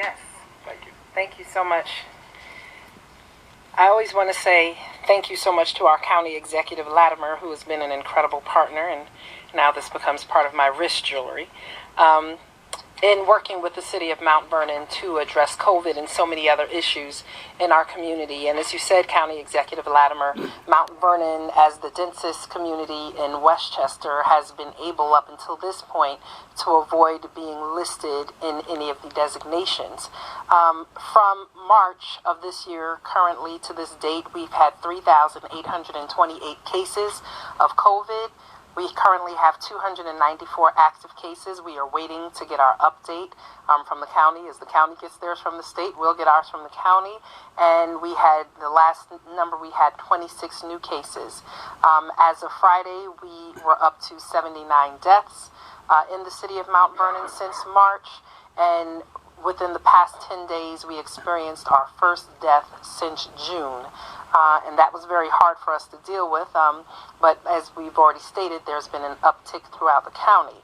Yes. Thank you. Thank you so much. I always want to say thank you so much to our county executive, Latimer, who has been an incredible partner, and now this becomes part of my wrist jewelry, in working with the city of Mount Vernon to address COVID and so many other issues in our community. And as you said, County Executive Latimer, Mount Vernon, as the densest community in Westchester, has been able up until this point to avoid being listed in any of the designations. From March of this year, currently to this date, we've had 3,828 cases of COVID. We currently have 294 active cases. We are waiting to get our update from the county. As the county gets theirs from the state, we'll get ours from the county. And we had, the last number, we had 26 new cases. As of Friday, we were up to 79 deaths in the city of Mount Vernon since March. And within the past 10 days, we experienced our first death since June. And that was very hard for us to deal with. But as we've already stated, there's been an uptick throughout the county.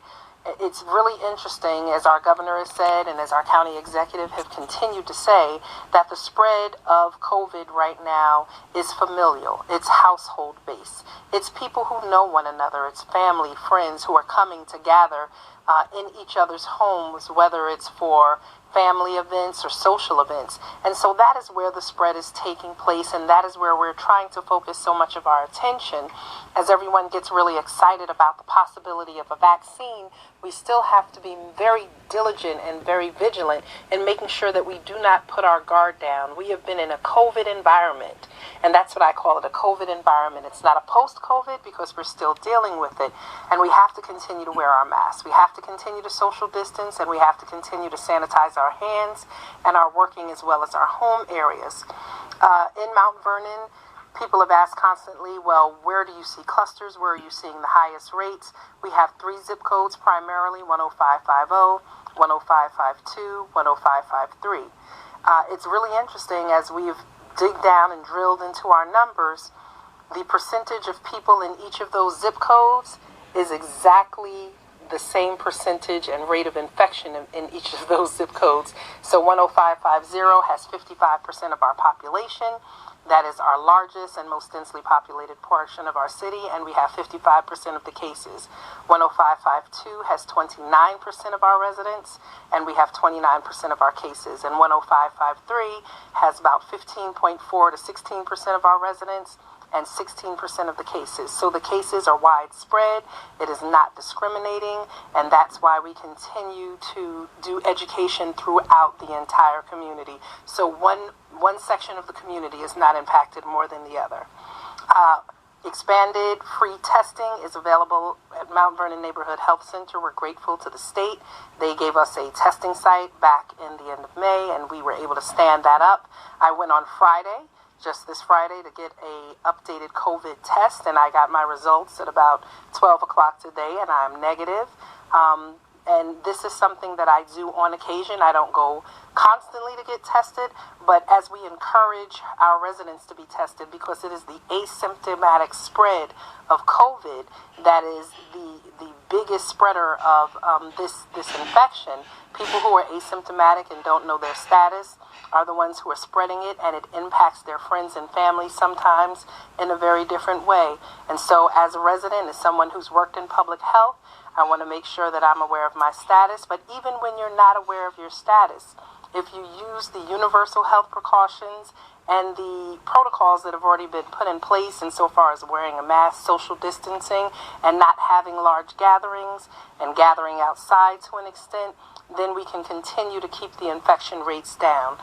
It's really interesting, as our governor has said and as our county executive have continued to say, that the spread of COVID right now is familial. It's household based. It's people who know one another. It's family, friends who are coming to gather in each other's homes, whether it's for family events or social events. And so that is where the spread is taking place, and that is where we're trying to focus so much of our attention. As everyone gets really excited about the possibility of a vaccine, we still have to be very diligent and very vigilant in making sure that we do not put our guard down. We have been in a COVID environment, and that's what I call it, a COVID environment. It's not a post-COVID because we're still dealing with it, and we have to continue to wear our masks. We have to continue to social distance, and we have to continue to sanitize our hands and our working as well as our home areas. In Mount Vernon, people have asked constantly, well, where do you see clusters? Where are you seeing the highest rates? We have 3 zip codes primarily, 10550, 10552, 10553. It's really interesting as we've dig down and drilled into our numbers, the percentage of people in each of those zip codes is exactly the same percentage and rate of infection in each of those zip codes. So 10550 has 55% of our population. That is our largest and most densely populated portion of our city, and we have 55% of the cases. 10552 has 29% of our residents, and we have 29% of our cases. And 10553 has about 15.4 to 16% of our residents and 16% of the cases. So the cases are widespread. It is not discriminating, and that's why we continue to do education throughout the entire community. So one section of the community is not impacted more than the other. Expanded free testing is available at Mount Vernon Neighborhood Health Center. We're grateful to the state. They gave us a testing site back in the end of May, and we were able to stand that up. I went on Friday, just this Friday, to get a updated COVID test, and I got my results at about 12 o'clock today, and I'm negative. And this is something that I do on occasion. I don't go constantly to get tested, but as we encourage our residents to be tested, because it is the asymptomatic spread of COVID that is the biggest spreader of this infection. People who are asymptomatic and don't know their status are the ones who are spreading it, and it impacts their friends and family sometimes in a very different way. And so as a resident, as someone who's worked in public health, I want to make sure that I'm aware of my status. But even when you're not aware of your status, if you use the universal health precautions and the protocols that have already been put in place insofar as wearing a mask, social distancing, and not having large gatherings and gathering outside to an extent, then we can continue to keep the infection rates down.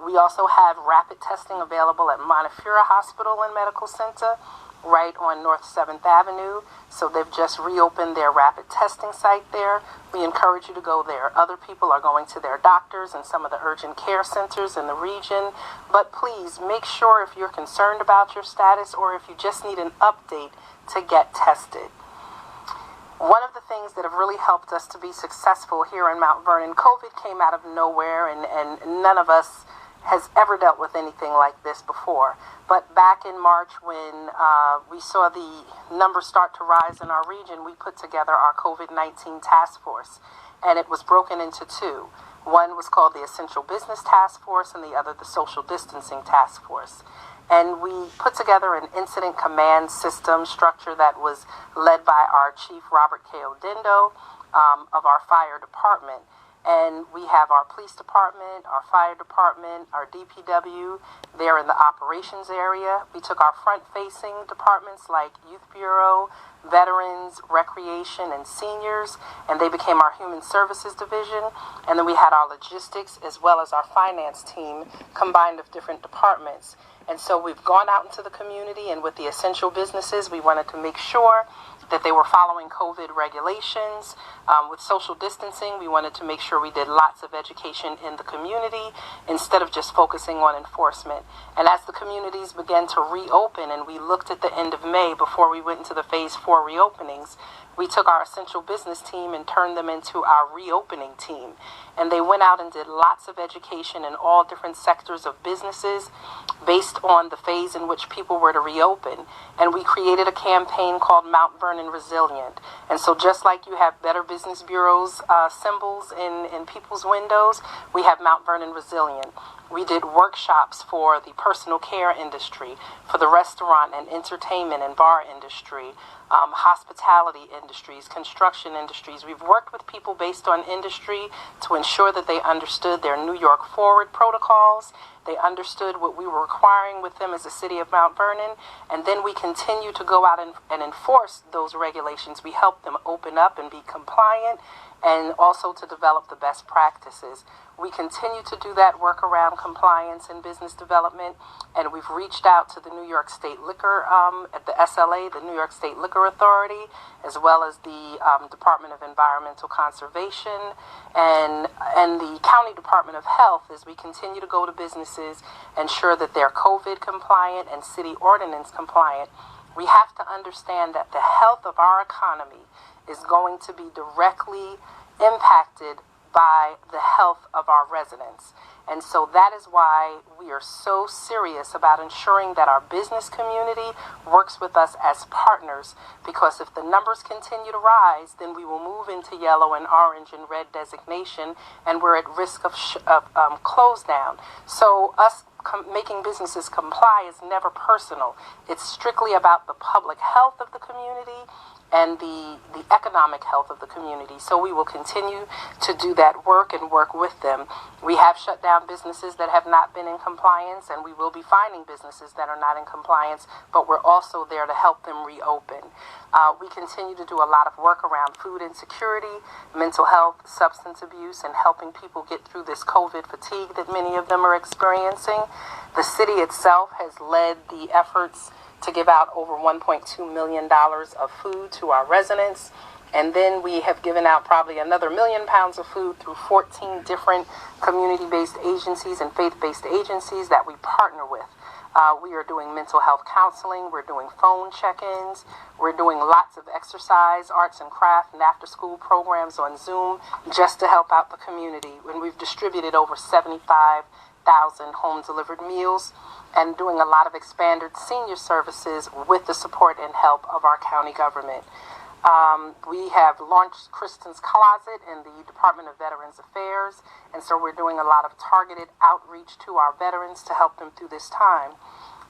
We also have rapid testing available at Montefiore Hospital and Medical Center, right on North 7th Avenue. So they've just reopened their rapid testing site there. We encourage you to go there. Other people are going to their doctors and some of the urgent care centers in the region. But please make sure, if you're concerned about your status or if you just need an update, to get tested. One of the things that have really helped us to be successful here in Mount Vernon, COVID came out of nowhere, and none of us has ever dealt with anything like this before. But back in March, when we saw the numbers start to rise in our region, we put together our COVID-19 task force, and it was broken into 2. One was called the Essential Business Task Force and the other the Social Distancing Task Force. And we put together an incident command system structure that was led by our chief, Robert K. Odindo, of our fire department. And we have our police department, our fire department, our DPW. They're in the operations area. We took our front-facing departments like Youth Bureau, Veterans, Recreation, and Seniors, and they became our Human Services Division. And then we had our logistics as well as our finance team combined of different departments. And so we've gone out into the community, and with the essential businesses, we wanted to make sure that they were following COVID regulations. With social distancing, we wanted to make sure we did lots of education in the community instead of just focusing on enforcement. And as the communities began to reopen, and we looked at the end of May before we went into the phase 4 reopenings, we took our essential business team and turned them into our reopening team. And they went out and did lots of education in all different sectors of businesses based on the phase in which people were to reopen. And we created a campaign called Mount Vernon Resilient. And so just like you have Better Business Bureau's symbols in people's windows, we have Mount Vernon Resilient. We did workshops for the personal care industry, for the restaurant and entertainment and bar industry, hospitality industries, construction industries. We've worked with people based on industry to ensure that they understood their New York Forward protocols. They understood what we were requiring with them as a city of Mount Vernon. And then we continue to go out and enforce those regulations. We help them open up and be compliant, and also to develop the best practices. We continue to do that work around compliance and business development, and we've reached out to the New York State Liquor, at the SLA, the New York State Liquor Authority, as well as the Department of Environmental Conservation and the County Department of Health, as we continue to go to businesses, ensure that they're COVID compliant and city ordinance compliant. We have to understand that the health of our economy is going to be directly impacted by the health of our residents. And so that is why we are so serious about ensuring that our business community works with us as partners, because if the numbers continue to rise, then we will move into yellow and orange and red designation, and we're at risk of close down. So us making businesses comply is never personal. It's strictly about the public health of the community and the economic health of the community. So we will continue to do that work and work with them. We have shut down businesses that have not been in compliance, and we will be finding businesses that are not in compliance, but we're also there to help them reopen. We continue to do a lot of work around food insecurity, mental health, substance abuse, and helping people get through this COVID fatigue that many of them are experiencing. The city itself has led the efforts to give out over $1.2 million of food to our residents. And then we have given out probably another 1 million pounds of food through 14 different community-based agencies and faith-based agencies that we partner with. We are doing mental health counseling. We're doing phone check-ins. We're doing lots of exercise, arts and craft, and after-school programs on Zoom just to help out the community. And we've distributed over 75,000 home-delivered meals and doing a lot of expanded senior services with the support and help of our county government. We have launched Kristen's Closet in the Department of Veterans Affairs, and so we're doing a lot of targeted outreach to our veterans to help them through this time.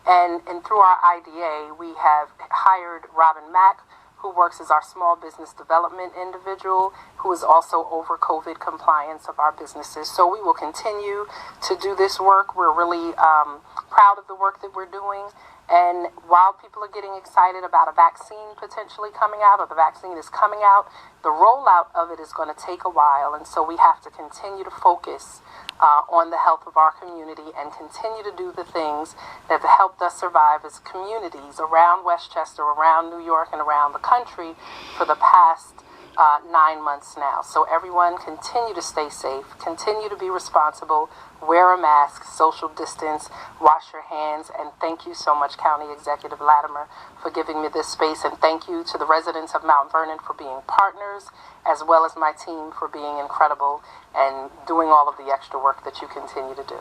And through our IDA, we have hired Robin Mack, who works as our small business development individual, who is also over COVID compliance of our businesses. So we will continue to do this work. We're really proud of the work that we're doing. And while people are getting excited about a vaccine potentially coming out, or the vaccine is coming out, the rollout of it is going to take a while. And so we have to continue to focus on the health of our community and continue to do the things that have helped us survive as communities around Westchester, around New York, and around the country for the past 9 months now. So everyone, continue to stay safe, continue to be responsible, wear a mask, social distance, wash your hands, and thank you so much, County Executive Latimer, for giving me this space, and thank you to the residents of Mount Vernon for being partners, as well as my team for being incredible and doing all of the extra work that you continue to do.